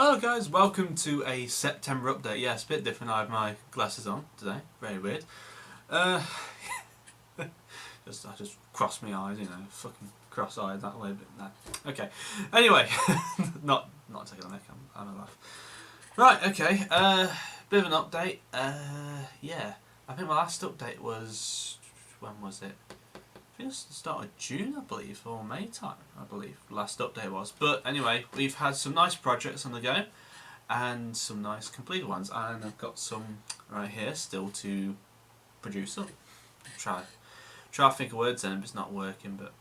Hello guys, welcome to a September update. Yeah, it's a bit different. I have my glasses on today. Very weird. I just crossed my eyes, you know, fucking cross-eyed that way, but no. Okay. Anyway, not taking a mick. I'm a laugh. Right. Okay. Bit of an update. Yeah. I think my last update was, when was it? I think it was the start of June, I believe, or May time, I believe, last update was. But anyway, we've had some nice projects on the go, and some nice completed ones, and I've got some right here still to produce up. Try to think of words then, but it's not working, but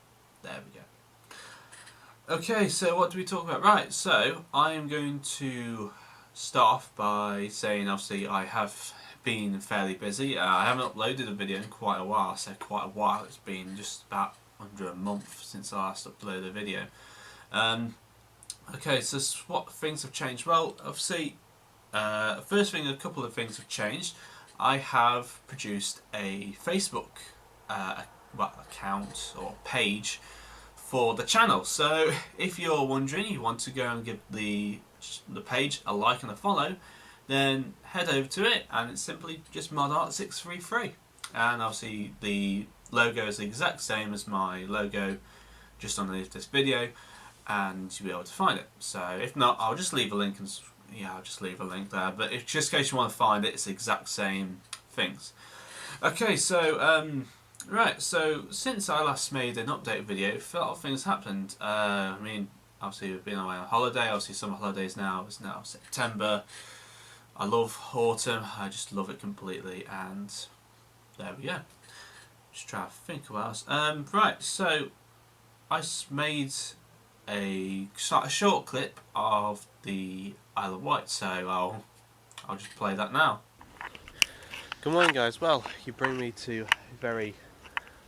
there we go. Okay, so what do we talk about? Right, so I am going to start off by saying, obviously, I have been fairly busy. I haven't uploaded a video in quite a while. I said quite a while. It's been just about under a month since I last uploaded a video. Okay, so what things have changed? Well, obviously, first thing, a couple of things have changed. I have produced a Facebook account or page for the channel. So if you're wondering, you want to go and give the page a like and a follow, then head over to it, and it's simply just modart633, and obviously the logo is the exact same as my logo just underneath this video, and you'll be able to find it. So if not, I'll just leave a link, and yeah, I'll just leave a link there, but if just in case you want to find it, it's the exact same things. Okay, so right, so since I last made an update video, a lot of things happened. I mean, obviously we've been away on holiday. Obviously summer holidays now. It's now September. I love autumn. I just love it completely. And there we go. Just try to think what else. Right, so I made a short clip of the Isle of Wight. So I'll just play that now. Good morning, guys. Well, you bring me to a very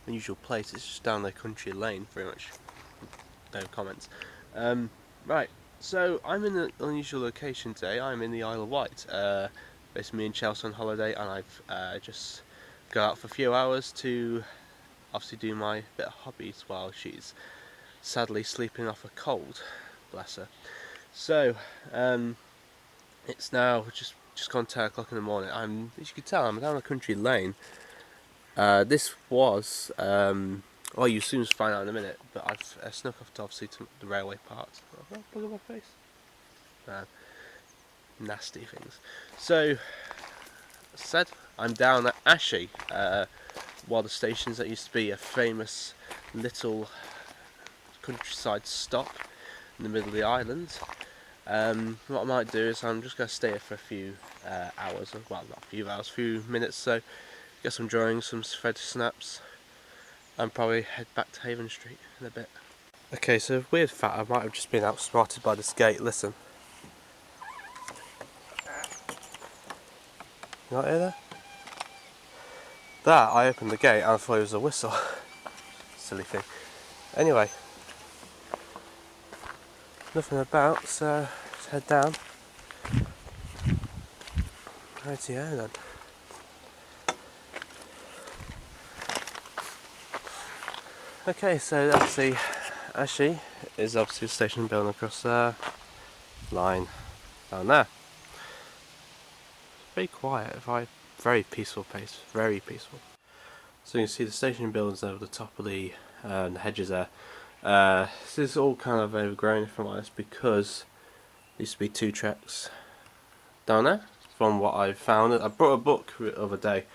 unusual place. It's just down the country lane, pretty much. No comments. Right, so I'm in an unusual location today. I'm in the Isle of Wight. Basically, me and Chelsea on holiday, and I've just got out for a few hours to obviously do my bit of hobbies while she's sadly sleeping off a cold. Bless her. So, it's now just gone 10 o'clock in the morning. As you can tell, I'm down a country lane. This was, well, you soon find out in a minute, but I've snuck off to obviously to the railway parts. Oh, look at my face. Nasty things. So, as I said, I'm down at Ashy, one of the stations that used to be a famous little countryside stop in the middle of the island. What I might do is I'm just going to stay here for a few hours, well, not a few hours, a few minutes, so get some drawings, some photo snaps, and probably head back to Haven Street in a bit. Okay, so weird fact, I might have just been outsmarted by this gate. Listen. You not hear that? That, I opened the gate and I thought it was a whistle. Silly thing. Anyway, nothing about, so let's head down. Rightio then. Okay, so that's the Ashy is obviously the station building across there. Line down there. Very quiet, very peaceful place, very peaceful. So you can see the station buildings over the top of the hedges there. This is all kind of overgrown, if I'm honest, because there used to be 2 tracks down there. From what I found, I brought a book the other day,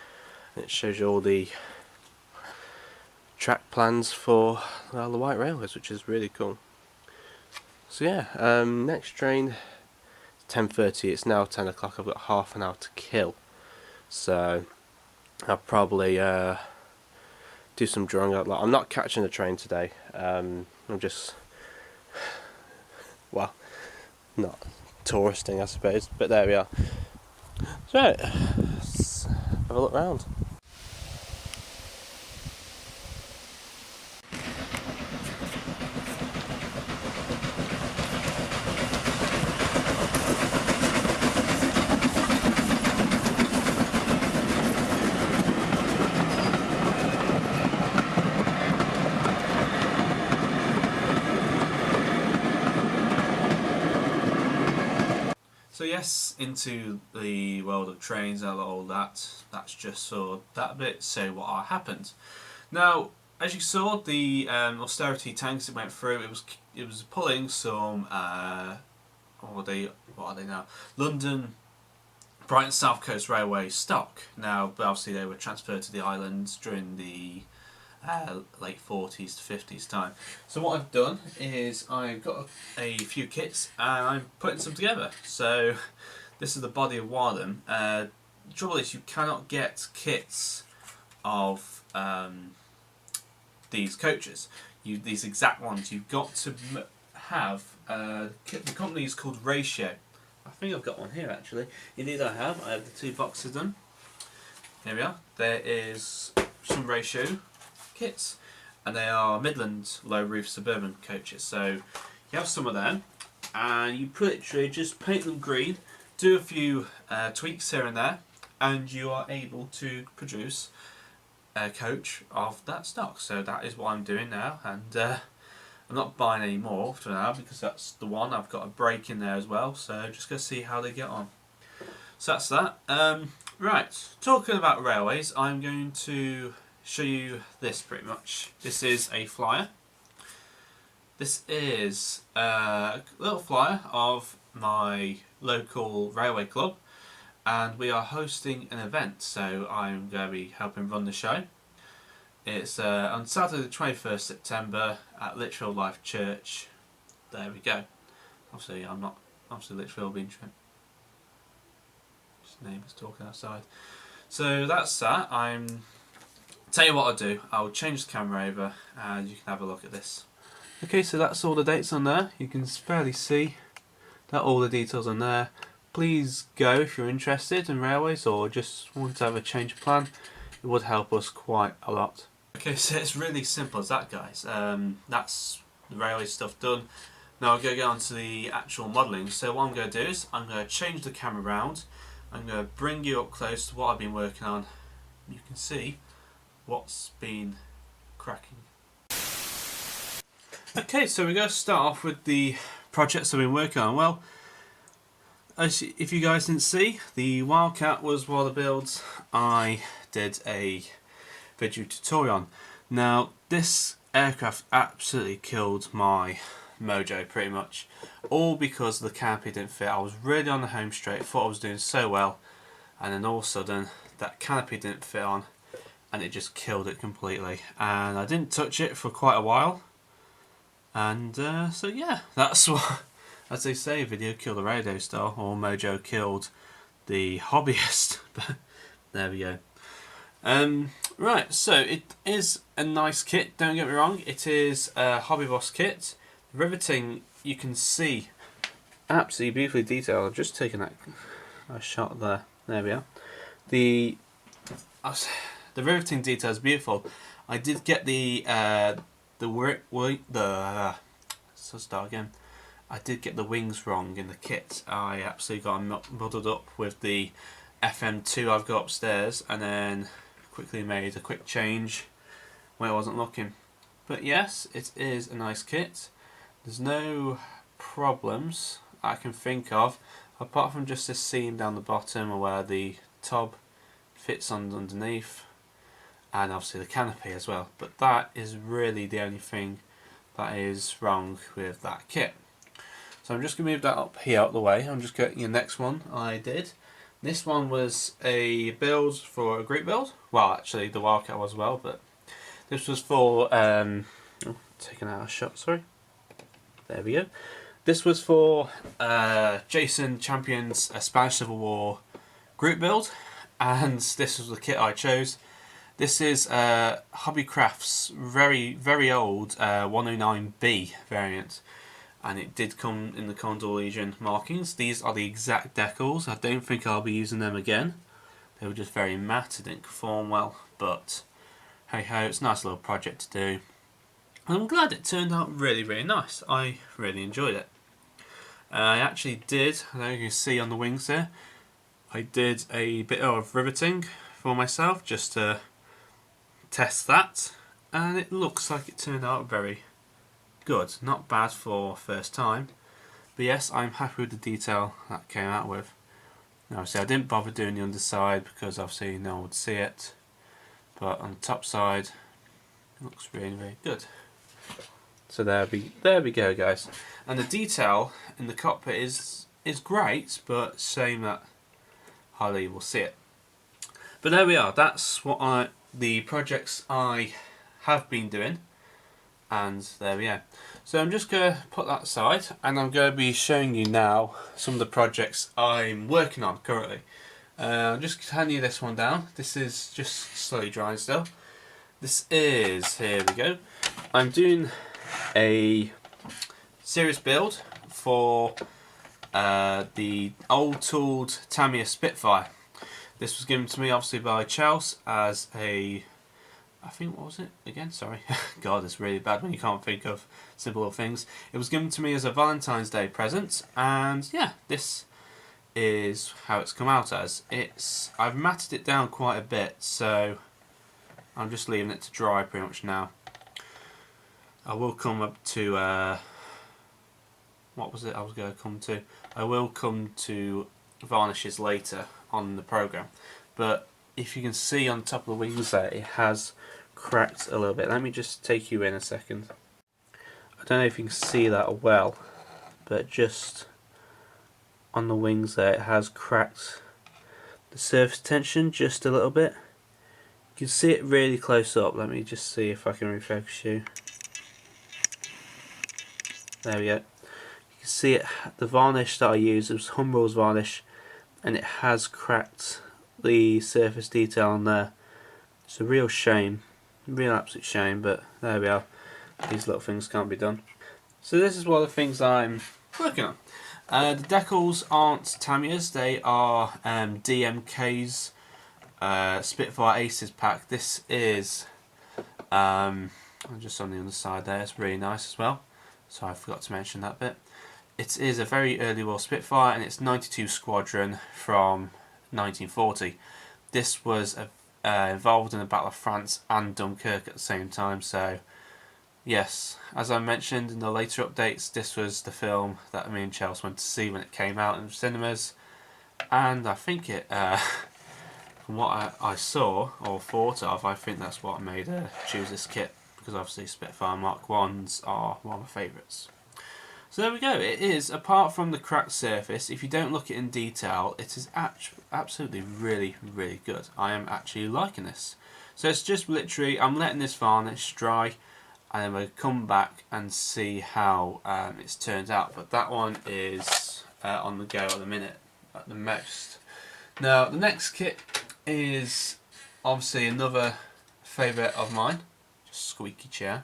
and it shows you all the track plans for the Isle of Wight Railways, which is really cool. So yeah, next train 10:30. It's now 10 o'clock. I've got half an hour to kill, so I'll probably do some drawing out. I'm not catching the train today. I'm just, well, not touristing, I suppose, but there we are. So let's have a look round. yes, into the world of trains and all that. That's just for that bit. So what happened? Now, as you saw, the austerity tanks it went through. It was pulling some. What are they now? London, Brighton South Coast Railway stock. Now, but obviously they were transferred to the islands during the late 40s to 50s time. So what I've done is I've got a few kits and I'm putting some together. So this is the body of one of them. The trouble is you cannot get kits of these coaches. These exact ones. You've got to have the company is called Ratio. I think I've got one here actually. Indeed I have. I have the two boxes done. Here we are. There is some Ratio kits, and they are Midland low roof suburban coaches. So you have some of them, and you literally just paint them green, do a few tweaks here and there, and you are able to produce a coach of that stock. So that is what I'm doing now, and I'm not buying any more for now because that's the one. I've got a break in there as well, so just going to see how they get on. So that's that. Right, talking about railways, I'm going to show you this pretty much. This is a flyer. This is a little flyer of my local railway club, and we are hosting an event, so I'm going to be helping run the show. It's on Saturday the 21st September at Lichfield Life Church. There we go. Obviously I'm not, obviously Lichfield being just neighbours talking outside. So that's that. Tell you what I'll do, I'll change the camera over and you can have a look at this. Okay, so that's all the dates on there. You can fairly see that all the details on there. Please go if you're interested in railways or just want to have a change of plan. It would help us quite a lot. Okay, so it's really simple as that, guys. That's the railway stuff done. Now I'm going to get on to the actual modelling. So what I'm going to do is I'm going to change the camera around. I'm going to bring you up close to what I've been working on. You can see what's been cracking. Okay, so we're going to start off with the projects I've been working on. Well, if you guys didn't see, the Wildcat was one of the builds I did a video tutorial on. Now, this aircraft absolutely killed my mojo pretty much, all because the canopy didn't fit. I was really on the home straight, thought I was doing so well, and then all of a sudden that canopy didn't fit on and it just killed it completely, and I didn't touch it for quite a while, and so yeah, that's what, as they say, video killed the radio star, or mojo killed the hobbyist. But there we go. Right, so it is a nice kit, don't get me wrong. It is a Hobby Boss kit. The riveting, you can see, absolutely beautifully detailed. I've just taken a shot there. There we are. The riveting detail is beautiful. I did get so start again. I did get the wings wrong in the kit. I absolutely got muddled up with the FM2 I've got upstairs, and then quickly made a quick change when I wasn't looking. But yes, it is a nice kit. There's no problems I can think of, apart from just this seam down the bottom where the tub fits on underneath, and obviously the canopy as well. But that is really the only thing that is wrong with that kit. So I'm just going to move that up here out of the way. I'm just getting the next one I did. This one was a build for a group build. Well, actually the Wildcat was well, but this was for taking out a shot, sorry. There we go. This was for Jason Champion's Spanish Civil War group build, and this was the kit I chose. This is Hobbycraft's very old 109B variant, and it did come in the Condor Legion markings. These are the exact decals. I don't think I'll be using them again. They were just very matte, it didn't perform well, but hey ho, it's a nice little project to do. And I'm glad it turned out really nice. I really enjoyed it. I actually did, I don't know if you can see on the wings there, I did a bit of riveting for myself just to test that, and it looks like it turned out very good. Not bad for first time. But yes, I'm happy with the detail that came out with. Now, obviously I didn't bother doing the underside because obviously no one would see it. But on the top side, it looks really, really good. So there we go, guys. And the detail in the cockpit is great, but shame that hardly will see it. But there we are. That's what the projects I have been doing, and there we are. So I'm just going to put that aside, and I'm going to be showing you now some of the projects I'm working on currently. I'll just hand you this one down. This is just slowly drying still. This is, here we go. I'm doing a serious build for the old tooled Tamiya Spitfire. This was given to me obviously by Chelsea as a, I think, what was it again? Sorry. God, it's really bad when you can't think of simple little things. It was given to me as a Valentine's Day present, and yeah, this is how it's come out as. I've matted it down quite a bit, so I'm just leaving it to dry pretty much now. I will come up to what was it I was going to come to? I will come to varnishes later on the program, but if you can see on the top of the wings there, it has cracked a little bit. Let me just take you in a second. I don't know if you can see that well, but just on the wings there, it has cracked the surface tension just a little bit. You can see it really close up. Let me just see if I can refocus you. There we go. You can see it. The varnish that I used, it was Humbrol's varnish, and it has cracked the surface detail on there. It's a real shame, real absolute shame, but there we are. These little things can't be done. So this is one of the things I'm working on. The decals aren't Tamiya's, they are DMK's Spitfire Aces pack. This is just on the underside there, it's really nice as well. So I forgot to mention that bit. It is a very early war Spitfire, and it's 92 Squadron from 1940. This was involved in the Battle of France and Dunkirk at the same time, so yes, as I mentioned in the later updates, this was the film that me and Chelsea went to see when it came out in cinemas, and I think it, from what I saw or thought of, I think that's what made her choose this kit, because obviously Spitfire Mark 1s are one of my favourites. So there we go. It is, apart from the cracked surface, if you don't look at it in detail, it is absolutely really, really good. I am actually liking this. So it's just literally, I'm letting this varnish dry, and then we'll come back and see how it's turned out. But that one is on the go at the minute, at the most. Now, the next kit is obviously another favourite of mine. Just squeaky chair.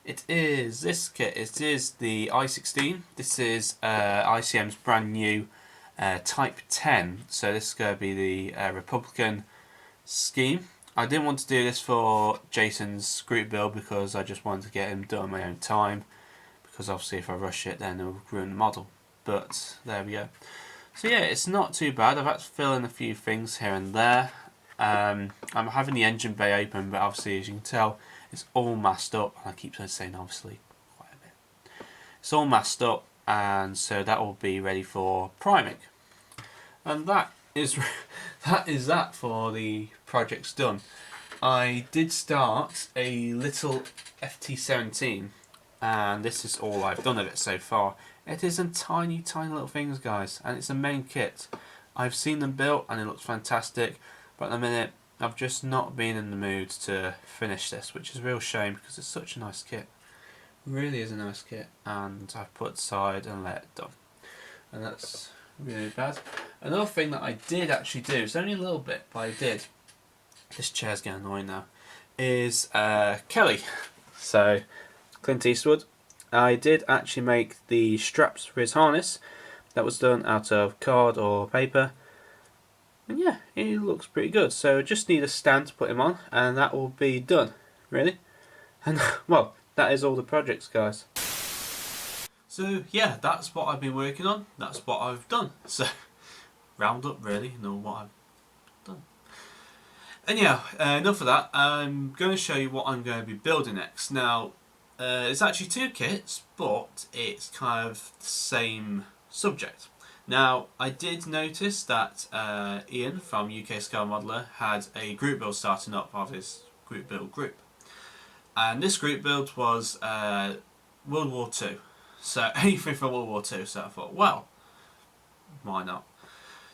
It is this kit. It is the I-16. This is ICM's brand new Type 10. So this is going to be the Republican scheme. I didn't want to do this for Jason's group build because I just wanted to get him done on my own time. Because obviously if I rush it, then it will ruin the model. But there we go. So yeah, it's not too bad. I've had to fill in a few things here and there. I'm having the engine bay open, but obviously as you can tell, it's all masked up, and I keep saying obviously quite a bit. It's all masked up, and so that will be ready for priming. And that is that for the projects done. I did start a little FT17, and this is all I've done of it so far. It is in tiny, tiny little things, guys, and it's a main kit. I've seen them built, and it looks fantastic, but at the minute, I've just not been in the mood to finish this, which is a real shame because it's such a nice kit. It really is a nice kit, and I've put it aside and let it done. And that's really bad. Another thing that I did actually do, it's only a little bit, but I did. This chair's getting annoying now. Is Kelly. So, Clint Eastwood. I did actually make the straps for his harness. That was done out of card or paper. And yeah, he looks pretty good. So just need a stand to put him on, and that will be done, really. And well, that is all the projects, guys. So yeah, that's what I've been working on. That's what I've done. So round up, really, know what I've done. And yeah, enough of that. I'm going to show you what I'm going to be building next. Now, It's actually two kits, but it's kind of the same subject. Now, I did notice that Ian from UK Scale Modeler had a group build starting up of his group build group. And this group build was World War Two. So anything from World War Two. So I thought, well, why not?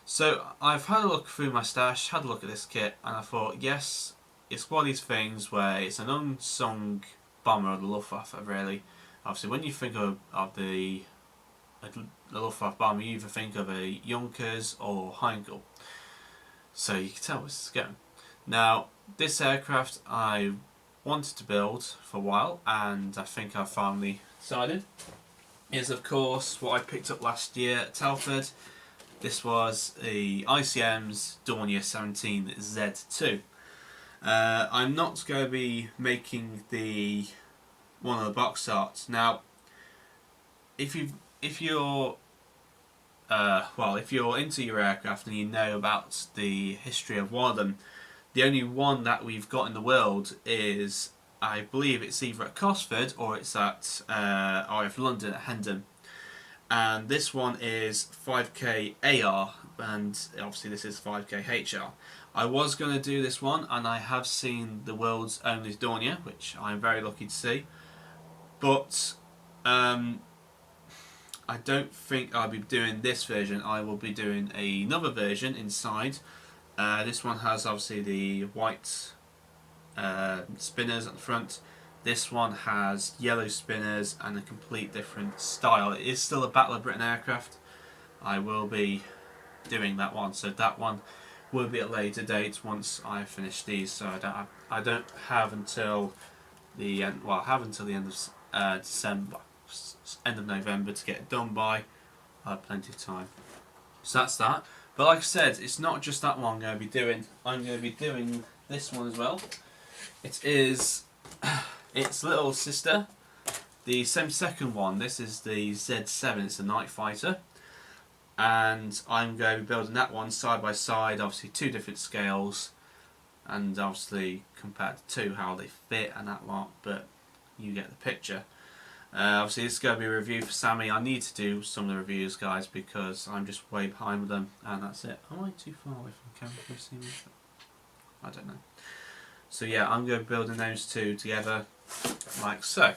So I've had a look through my stash, had a look at this kit, and I thought, yes, it's one of these things where it's an unsung bomber of the Luftwaffe, really. Obviously, when you think of the Luftwaffe bomber, you either think of a Junkers or Heinkel. So you can tell where this is going. Now, this aircraft I wanted to build for a while, and I think I've finally decided, is of course what I picked up last year at Telford. This was the ICM's Dornier 17 Z2. I'm not going to be making the one of the box arts. Now, if you're into your aircraft and you know about the history of one of them, the only one that we've got in the world is, I believe it's either at Cosford or it's at RF London at Hendon. And this one is 5k AR, and obviously this is 5k HR. I was going to do this one, and I have seen the world's only Dornier, which I'm very lucky to see. But I don't think I'll be doing this version. I will be doing another version inside. This one has obviously the white spinners at the front. This one has yellow spinners and a complete different style. It is still a Battle of Britain aircraft. I will be doing that one, so that one will be at a later date once I finish these. So I don't have until the end. Well, I have until the end of December, end of November to get it done by. I have plenty of time. So that's that. But like I said, it's not just that one I'm going to be doing. I'm going to be doing this one as well. It is its little sister, the 72nd one. This is the Z7, it's a night fighter. And I'm going to be building that one side by side, obviously two different scales, and obviously compared to two, how they fit and that lot, but you get the picture. Obviously this is going to be a review for Sammy. I need to do some of the reviews, guys, because I'm just way behind with them, and that's it. Am I too far away from the camera? Can you see me? I don't know. So yeah, I'm going to be building those two together, like so.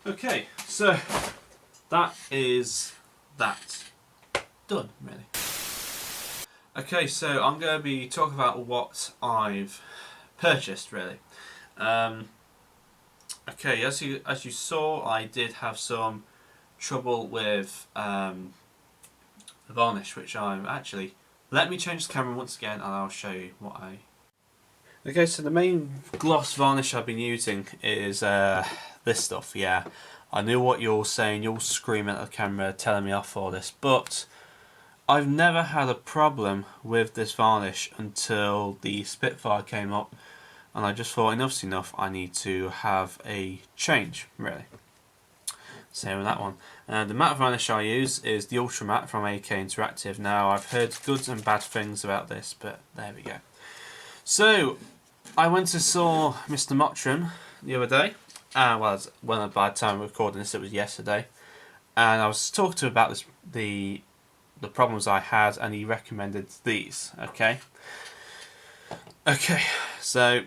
Okay, so that is that. Done, really. Okay, so I'm going to be talking about what I've purchased, really. Okay, as you saw, I did have some trouble with varnish, which I'm actually... Let me change the camera once again and I'll show you what I... Okay, so the main gloss varnish I've been using is this stuff, yeah. I knew what you're saying, you're screaming at the camera telling me off for this, but I've never had a problem with this varnish until the Spitfire came up, and I just thought enough's enough, I need to have a change, really. Same with that one. The matte varnish I use is the Ultra Matte from AK Interactive. Now, I've heard good and bad things about this, but there we go. So, I went and saw Mr. Mottram the other day. Well, by the time I'm recording this, it was yesterday. And I was talking to him about the problems I had, and he recommended these. Okay. So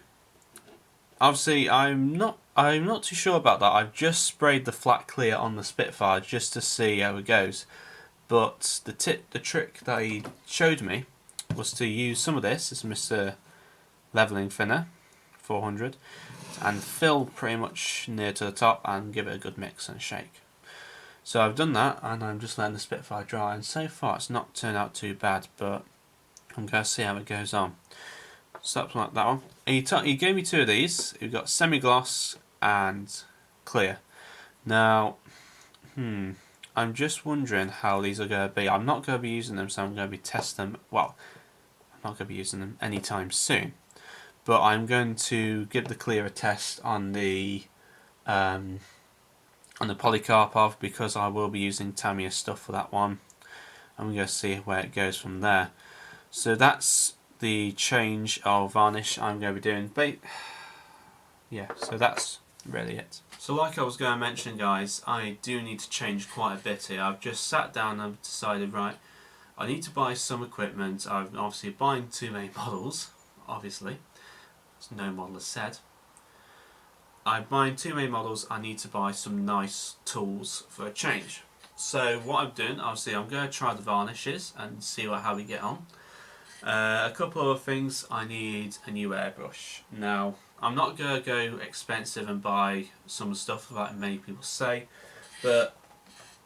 obviously I'm not too sure about that. I've just sprayed the flat clear on the Spitfire just to see how it goes. But the trick that he showed me was to use some of this. This is Mr. Leveling Thinner 400, and fill pretty much near to the top and give it a good mix and shake. So I've done that, and I'm just letting the Spitfire dry, and so far it's not turned out too bad, but I'm going to see how it goes on. So that's like that one. And he gave me two of these. We've got semi-gloss and clear. Now, I'm just wondering how these are going to be. I'm not going to be using them, so I'm going to be testing them. Well, I'm not going to be using them anytime soon, but I'm going to give the clear a test on the Polycarpov, because I will be using Tamiya stuff for that one. I'm going to see where it goes from there. So that's the change of varnish I'm going to be doing. Yeah, so that's really it. So like I was going to mention, guys, I do need to change quite a bit here. I've just sat down and decided, right, I need to buy some equipment. I'm obviously buying too many models, obviously, as no model has said. I'm buying too many models, I need to buy some nice tools for a change. So what I'm doing, obviously I'm going to try the varnishes and see how we get on. A couple of things, I need a new airbrush. Now, I'm not going to go expensive and buy some stuff like many people say, but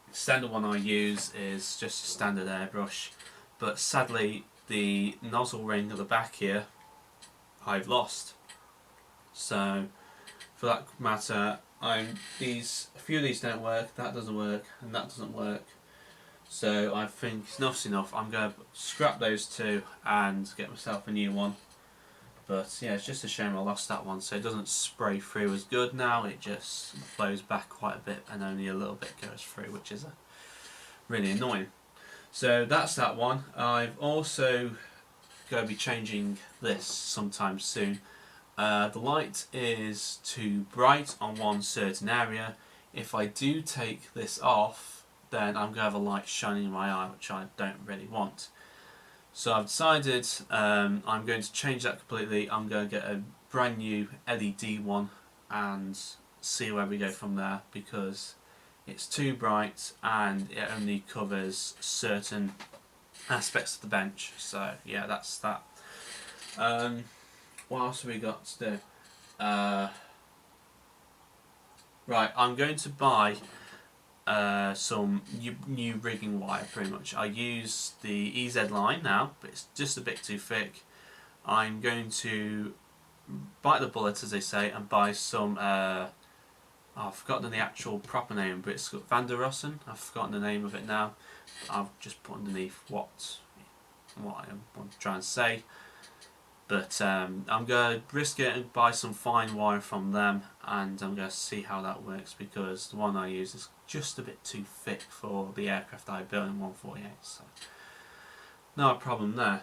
the standard one I use is just a standard airbrush. But sadly, the nozzle ring at the back here, I've lost. So, for that matter, a few of these don't work, that doesn't work, and that doesn't work. So I think enough's enough. I'm going to scrap those two and get myself a new one. But yeah, it's just a shame I lost that one. So it doesn't spray through as good now. It just flows back quite a bit and only a little bit goes through, which is really annoying. So that's that one. I've also going to be changing this sometime soon. The light is too bright on one certain area. If I do take this off, then I'm going to have a light shining in my eye, which I don't really want. So I've decided I'm going to change that completely. I'm going to get a brand new LED one and see where we go from there, because it's too bright and it only covers certain aspects of the bench. So yeah, that's that. What else have we got to do? Right, I'm going to buy some new rigging wire, pretty much. I use the EZ line now, but it's just a bit too thick. I'm going to bite the bullet, as they say, and buy some, I've forgotten the actual proper name, but it's got Van der Rossen. I've forgotten the name of it now. I've just put underneath what I'm trying to say. But I'm going to risk it and buy some fine wire from them, and I'm going to see how that works, because the one I use is just a bit too thick for the aircraft I built in 148, so no problem there.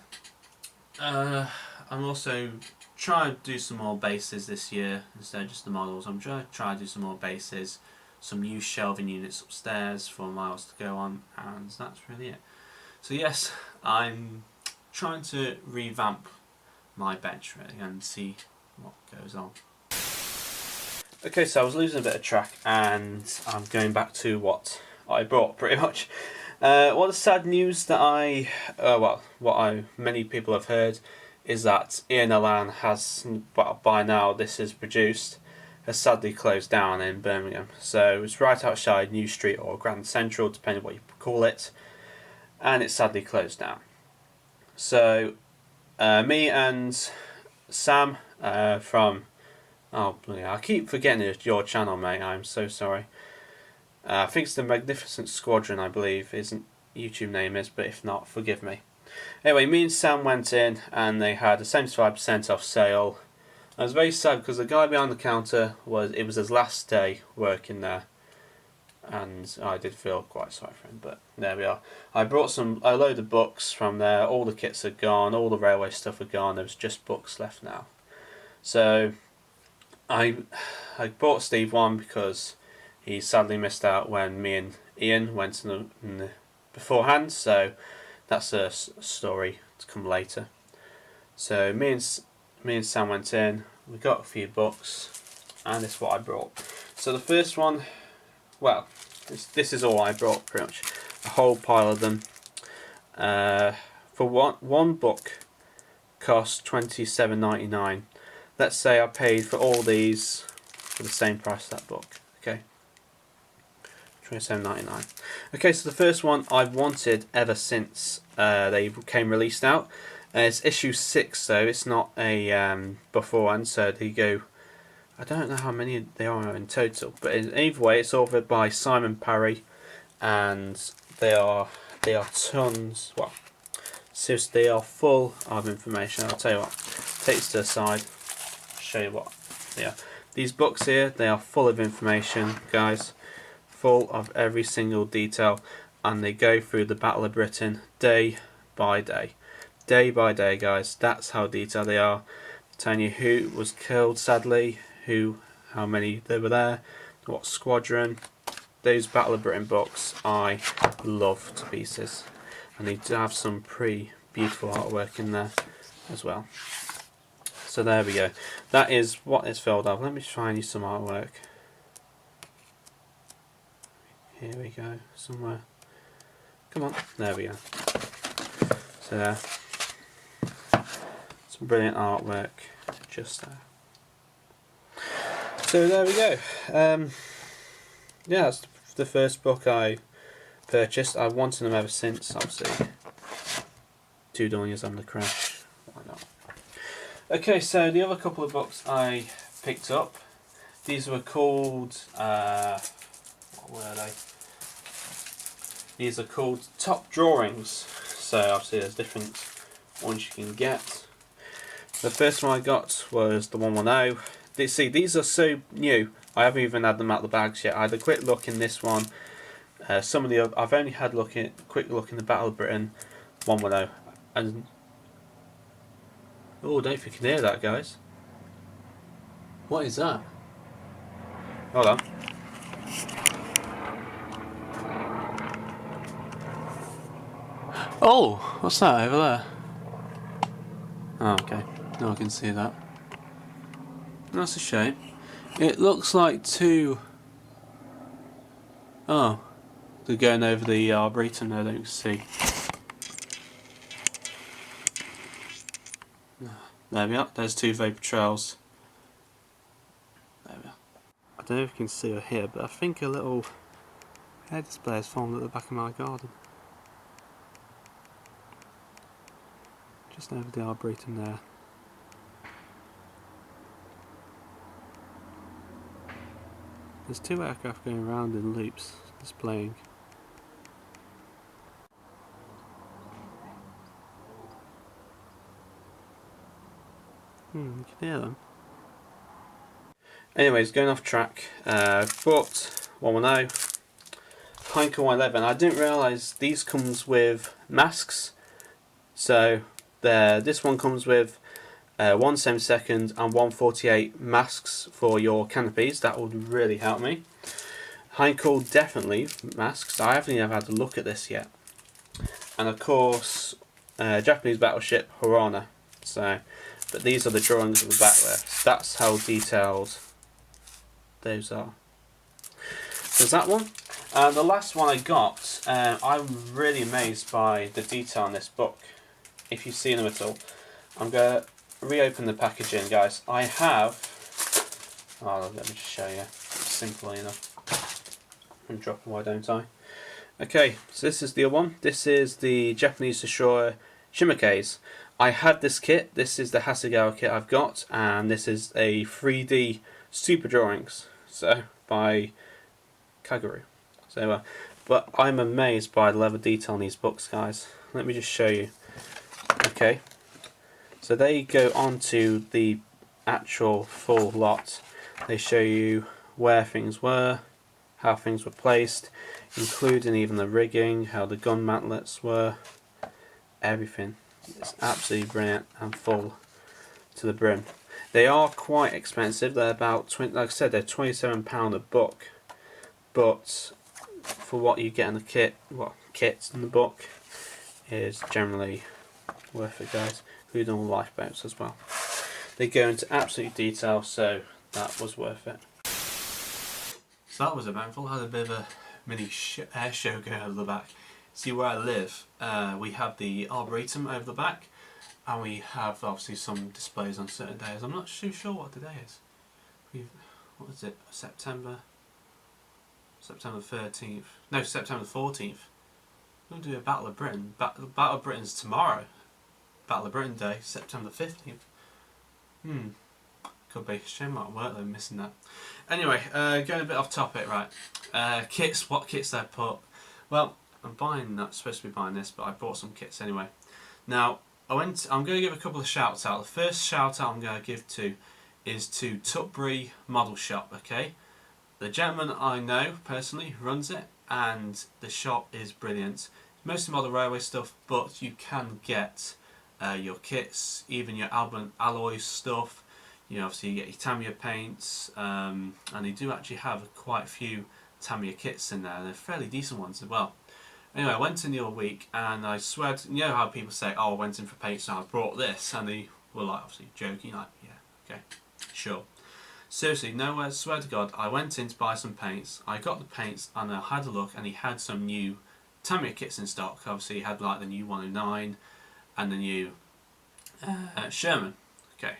I'm also trying to do some more bases this year instead of just the models. I'm trying to do some more bases, some new shelving units upstairs for Miles to go on, and that's really it. So yes, I'm trying to revamp my bench really and see what goes on. Okay, so I was losing a bit of track and I'm going back to what I brought pretty much. What the sad news that many people have heard is that Ian Allan has, well, by now this is produced, has sadly closed down in Birmingham. So it's right outside New Street or Grand Central, depending on what you call it, and it's sadly closed down. So me and Sam from... Oh, bloody hell, I keep forgetting it's your channel, mate. I'm so sorry. I think it's the Magnificent Squadron, I believe, isn't YouTube name is, but if not, forgive me. Anyway, me and Sam went in and they had a 75% off sale. I was very sad because the guy behind the counter was his last day working there, and I did feel quite sorry for him, but there we are. I brought a load of books from there. All the kits are gone, all the railway stuff are gone. There was just books left now. So I bought Steve one because he sadly missed out when me and Ian went in the beforehand. So that's a story to come later. So me and Sam went in. We got a few books, and this is what I brought. So the first one. Well, this is all I brought, pretty much. A whole pile of them. For one book cost $27.99. Let's say I paid for all these for the same price as that book. Okay, $27.99. Okay, so the first one I've wanted ever since they came released out. It's issue 6, though. It's not a beforehand, so they go... I don't know how many they are in total, but either way, it's authored by Simon Parry, and they are tons. Well, seriously, they are full of information. I'll tell you what. Take this to the side. Show you what. Yeah, these books here, they are full of information, guys. Full of every single detail, and they go through the Battle of Britain day by day, guys. That's how detailed they are. Telling you who was killed, sadly, who how many there were there, what squadron. Those Battle of Britain books I love to pieces, and they do have some pretty beautiful artwork in there as well. So there we go. That is what it's filled of. Let me find you some artwork. Here we go, somewhere. Come on, there we go. So there. Some brilliant artwork just there. So there we go. Yeah, that's the first book I purchased. I've wanted them ever since, obviously. Two Donias on the Crash. Why not? Okay, so the other couple of books I picked up, these were called, what were they? These are called Top Drawings. So obviously there's different ones you can get. The first one I got was the 110. See, these are so new. I haven't even had them out of the bags yet. I had a quick look in this one. Some of the other, I've only had quick look in the Battle of Britain 110. And oh, don't know if you can hear that, guys. What is that? Hold on. Oh, what's that over there? Oh, okay. No, I can see that. That's a shame. It looks like two... Oh, they're going over the Arboretum there, don't you see? There we are, there's two vapor trails. There we are. I don't know if you can see or hear, but I think a little air display is formed at the back of my garden. Just over the Arboretum there. There's two aircraft going around in loops, displaying. You can hear them. Anyways, going off track, bought 110, Heinkel 111. I didn't realise these comes with masks. So this one comes with 1/72 and 1/48 masks for your canopies. That would really help me. Heinkel definitely masks. I haven't even had a look at this yet. And of course, Japanese battleship Horana. So, but these are the drawings of the back there. That's how detailed those are. There's that one. And the last one I got, I'm really amazed by the detail in this book. If you've seen them at all, I'm going to reopen the packaging, guys. I have, let me just show you, it's simple enough, and drop them, why don't I? Okay, so this is the other one. This is the Japanese destroyer Shimokai's. I had this kit. This is the Hasegawa kit I've got, and this is a 3D super drawings, so by Kaguru. So, but I'm amazed by the level of detail in these books, guys. Let me just show you. Okay, so they go on to the actual full lot. They show you where things were, how things were placed, including even the rigging, how the gun mantlets were, everything. It's absolutely brilliant and full to the brim. They are quite expensive. They're about 20, like I said, they're £27 a book, but for what you get in the kit, kits in the book is generally worth it, guys. Including all the lifeboats as well. They go into absolute detail, so that was worth it. So that was eventful. Had a bit of a mini air show going over the back. See, where I live, we have the Arboretum over the back, and we have obviously some displays on certain days. I'm not too sure what today is. What is it? September 13th. No, September 14th. We'll do a Battle of Britain. Battle of Britain's tomorrow. Battle of Britain Day, September 15th. Could be. Shame at work though, missing that. Anyway, going a bit off topic, right. Kits, what kits they put. Well, I'm not supposed to be buying this, but I bought some kits anyway. Now, I'm going to give a couple of shouts out. The first shout out I'm going to give to is to Tutbury Model Shop, okay? The gentleman I know personally runs it, and the shop is brilliant. Mostly model railway stuff, but you can get your kits, even your alloy stuff. obviously you get your Tamiya paints, and they do actually have quite a few Tamiya kits in there, and they're fairly decent ones as well. Anyway, I went in the other week and I swear, how people say, oh, I went in for paints and I brought this, and they were like, obviously joking, like, yeah, okay, sure. Seriously, no, I swear to God, I went in to buy some paints, I got the paints and I had a look and he had some new Tamiya kits in stock. Obviously he had like the new 109 and the new Sherman, okay.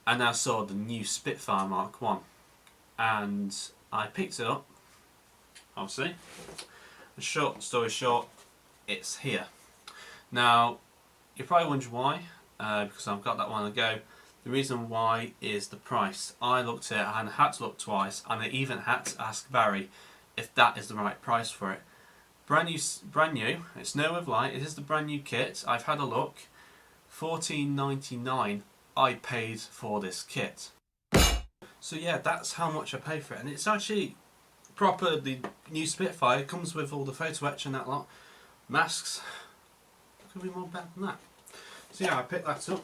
And I saw the new Spitfire Mark 1 and I picked it up, obviously. Short story short, it's here. Now, you're probably wondering why, because I've got that one to go. The reason why is the price. I looked at it and had to look twice, and I even had to ask Barry if that is the right price for it. Brand new. It's no with light. It is the brand new kit. I've had a look. $14.99 I paid for this kit. So yeah, that's how much I paid for it, and it's actually proper. The new Spitfire comes with all the photo etch and that lot. Masks. Could be more better than that. So yeah, I picked that up.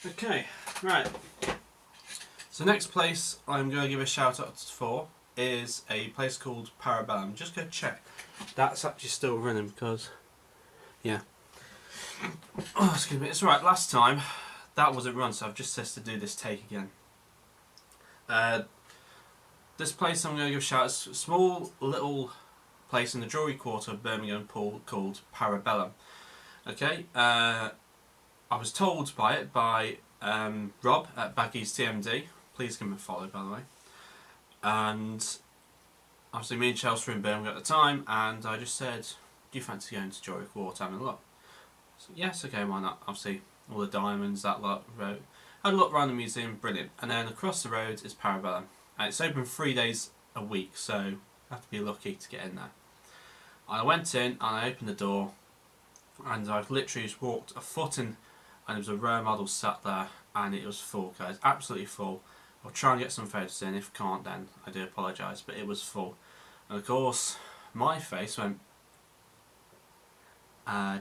Okay, right. So next place I'm going to give a shout out for is a place called Parabellum. Just go check. That's actually still running because, yeah. Oh, excuse me. It's alright. Last time that wasn't run, so I've just said to do this take again. This place I'm going to give a shout out. It's a small little place in the Jewellery Quarter of Birmingham called Parabellum. Okay. I was told by it by Rob at Baggy's TMD. Please give him a follow, by the way. And obviously me and Chelsea were in Birmingham at the time, and I just said, do you fancy going to Jewellery Quarter having a look? So, yes, okay, why not? Obviously all the diamonds, that lot. Had a look around the museum, brilliant. And then across the road is Parabellum. And it's open 3 days a week, so you have to be lucky to get in there. I went in and I opened the door, and I've literally just walked a foot in, and there was a rare model sat there, and it was full, guys, absolutely full. I'll try and get some photos in. If can't, then I do apologise, but it was full. And of course, my face went.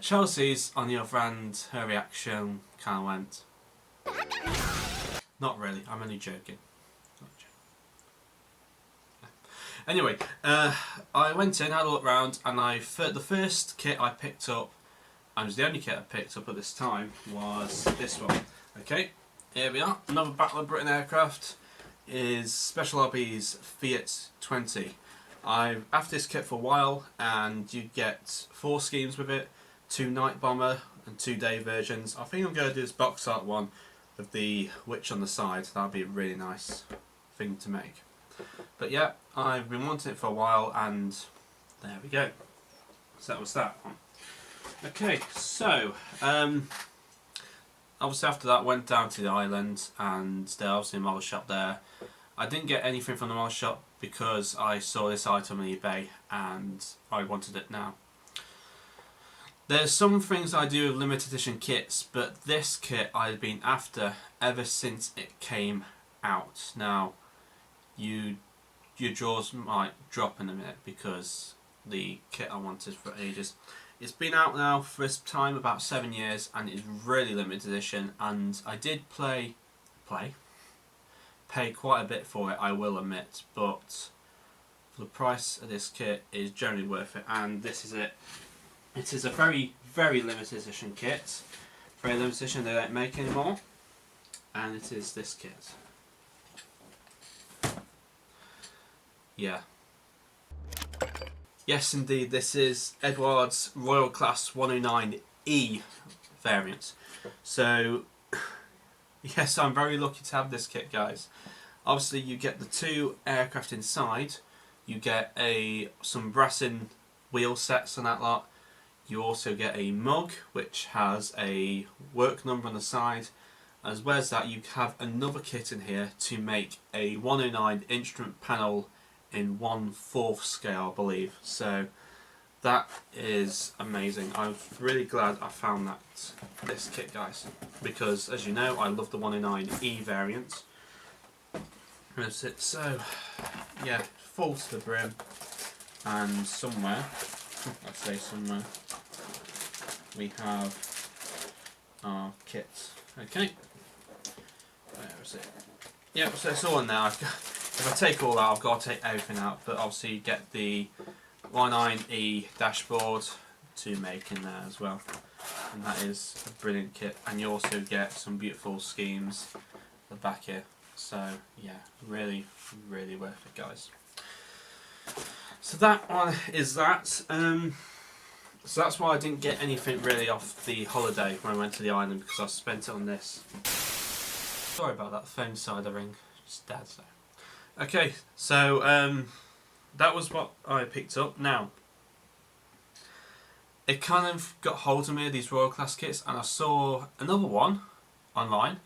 Chelsea's, on the other hand, her reaction kind of went. Not really. I'm only joking. Anyway, I went in, had a look round, and the first kit I picked up, and it was the only kit I picked up at this time, was this one. Okay, here we are. Another Battle of Britain aircraft is Special RB's Fiat 20. I've after this kit for a while, and you get 4 schemes with it, 2 night bomber and 2 day versions. I think I'm going to do this box art one with the witch on the side. That'd be a really nice thing to make. But yeah, I've been wanting it for a while, and there we go. So that was that one. Okay, so obviously after that went down to the island, and there's obviously a model shop there. I didn't get anything from the model shop because I saw this item on eBay and I wanted it now. There's some things I do with limited edition kits, but this kit I've been after ever since it came out. Now, your jaws might drop in a minute because the kit I wanted for ages. It's been out now for this time about 7 years, and it's really limited edition, and I did pay quite a bit for it, I will admit, but for the price of this kit is generally worth it, and this is it. It is a very, very limited edition kit. Very limited edition, they don't make anymore, and it is this kit. Yeah. Yes, indeed, this is Edwards Royal Class 109E variant. So, yes, I'm very lucky to have this kit, guys. Obviously, you get the 2 aircraft inside. You get some brassing wheel sets and that lot. You also get a mug, which has a work number on the side. As well as that, you have another kit in here to make a 109 instrument panel in 1/4 scale, I believe. So that is amazing. I'm really glad I found this kit, guys, because as you know, I love the 109E variant. That's it. So yeah, full to the brim, and somewhere, let's say somewhere, we have our kit. Okay, where is it? yeah, so it's all in there. If I take all that, I've got to take everything out, but obviously you get the Y9E dashboard to make in there as well, and that is a brilliant kit. And you also get some beautiful schemes at the back here, so yeah, really really worth it, guys. So that one is that. So that's why I didn't get anything really off the holiday when I went to the island, because I spent it on this. Sorry about that, the phone decided to ring. Just Dad's there. Okay, so that was what I picked up. Now, it kind of got hold of me, these Royal Class kits, and I saw another one online,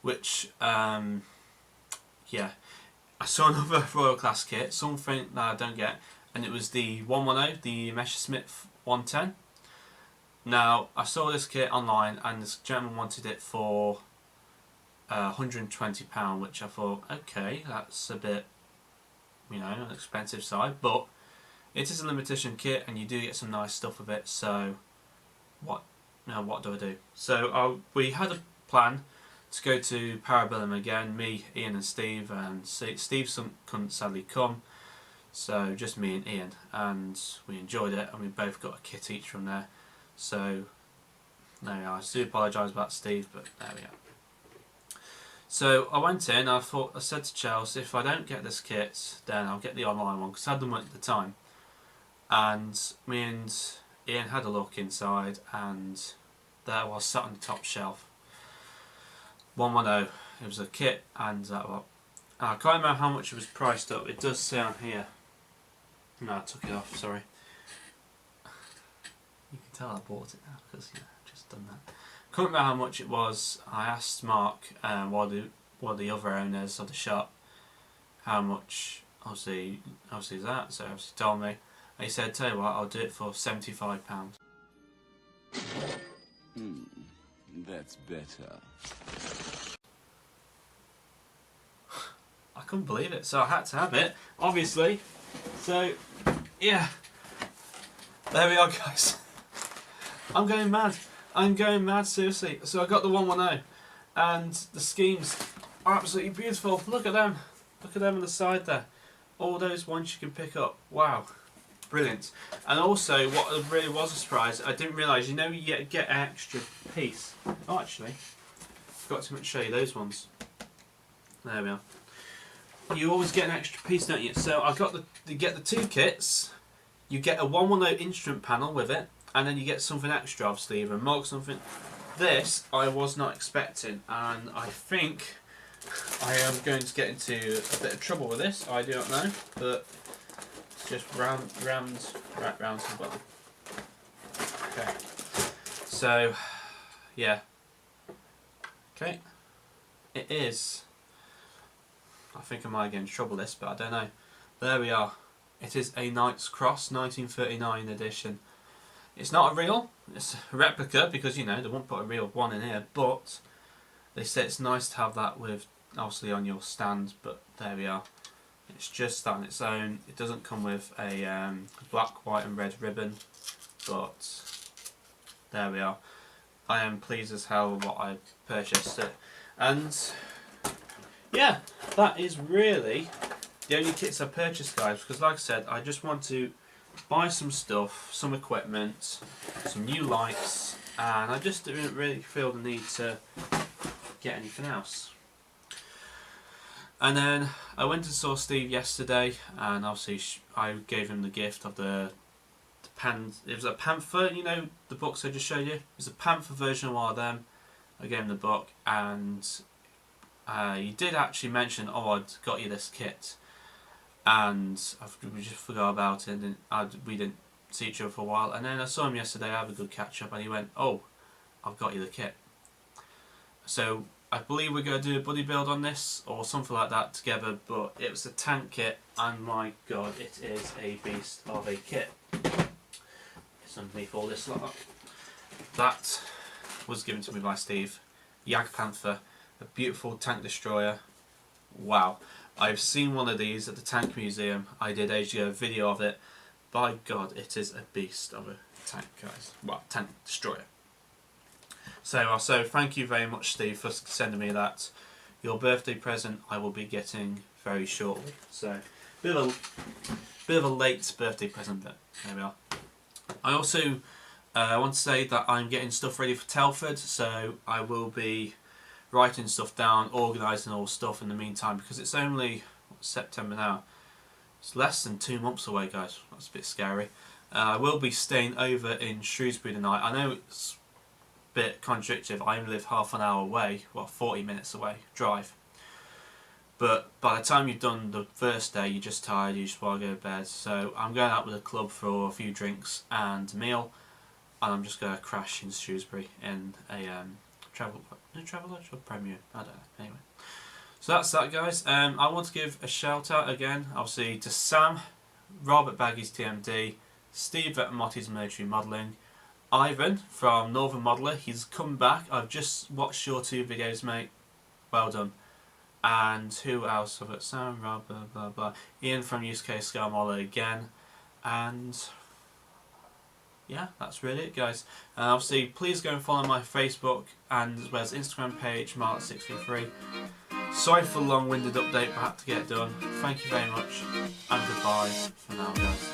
which, yeah, I saw another Royal Class kit, something that I don't get, and it was the 110, the Messerschmitt 110. Now, I saw this kit online, and this gentleman wanted it for £120, which I thought, okay, that's a bit, you know, an expensive side, but it is a limited edition kit, and you do get some nice stuff with it. So, what do I do? So we had a plan to go to Parabellum again. Me, Ian, and Steve. And Steve couldn't sadly come, so just me and Ian, and we enjoyed it, and we both got a kit each from there. So there we are. I do apologise about Steve, but there we are. So I went in. I said to Chelsea, if I don't get this kit, then I'll get the online one, because I had them at the time. And me and Ian had a look inside, and there was sat on the top shelf 110. It was a kit, and that one. I can't remember how much it was priced up. It does say on here. No, I took it off. Sorry. You can tell I bought it now because I've just done that. Can't remember how much it was. I asked Mark, one of the other owners of the shop, how much obviously is that. So obviously told me. He said, tell you what, I'll do it for £75. That's better. I couldn't believe it, so I had to have it, obviously. So, yeah. There we are, guys. I'm going mad, seriously. So I got the 110, and the schemes are absolutely beautiful. Look at them. Look at them on the side there. All those ones you can pick up. Wow. Brilliant. And also, what really was a surprise, I didn't realise, you know, you get an extra piece. Oh, actually, forgot to show you those ones. There we are. You always get an extra piece, don't you? So I got you get the two kits. You get a 110 instrument panel with it, and then you get something extra, obviously, either a mug, something. This I was not expecting, and I think I am going to get into a bit of trouble with this. I do not know, but. Just rammed right round to the bottom. Okay. So, yeah. Okay. It is. I think I might get into trouble with this, but I don't know. There we are. It is a Knight's Cross 1939 edition. It's not a real. It's a replica because, you know, they won't put a real one in here. But they say it's nice to have that with, obviously, on your stand. But there we are. It's just that on its own. It doesn't come with a black, white and red ribbon, but there we are. I am pleased as hell with what I purchased it. And yeah, that is really the only kits I purchased, guys, because like I said, I just want to buy some stuff, some equipment, some new lights, and I just didn't really feel the need to get anything else. And then I went and saw Steve yesterday, and obviously I gave him the gift of the it was a panther, you know, the books I just showed you. It was a panther version of one of them. I gave him the book, and he did actually mention, oh, I'd got you this kit, and we just forgot about it, and we didn't see each other for a while. And then I saw him yesterday, I had a good catch up, and he went, oh, I've got you the kit. So I believe we're going to do a buddy build on this or something like that together, but it was a tank kit, and my god, it is a beast of a kit. It's underneath all this lot. That was given to me by Steve. Jagdpanther, a beautiful tank destroyer. Wow. I've seen one of these at the Tank Museum. I did ages ago a video of it. By god, it is a beast of a tank, guys. Well, tank destroyer. So thank you very much, Steve, for sending me that. your birthday present I will be getting very shortly. So, bit of a late birthday present, but there we are. I also want to say that I'm getting stuff ready for Telford, so I will be writing stuff down, organising all stuff in the meantime, because it's only September now. It's less than 2 months away, guys. That's a bit scary. I will be staying over in Shrewsbury tonight. I know it's a bit contradictory. I only live half an hour away, well, 40 minutes away, drive. But by the time you've done the first day, you're just tired, you just want to go to bed. So I'm going out with the club for a few drinks and a meal, and I'm just going to crash in Shrewsbury in a travel lodge or Premier, I don't know. Anyway, so that's that, guys. I want to give a shout out again, obviously, to Sam, Robert Baggy's TMD, Steve at Motty's Military Modelling, Ivan from Northern Modeller. He's come back. I've just watched your 2 videos, mate. Well done. And who else? I've got Sam, Rob, blah blah blah. Ian from UK Scar Modeller again, and yeah, that's really it, guys. And obviously, please go and follow my Facebook and as well as Instagram page, Mark633. Sorry for the long-winded update, but I had to get it done. Thank you very much, and goodbye for now, guys.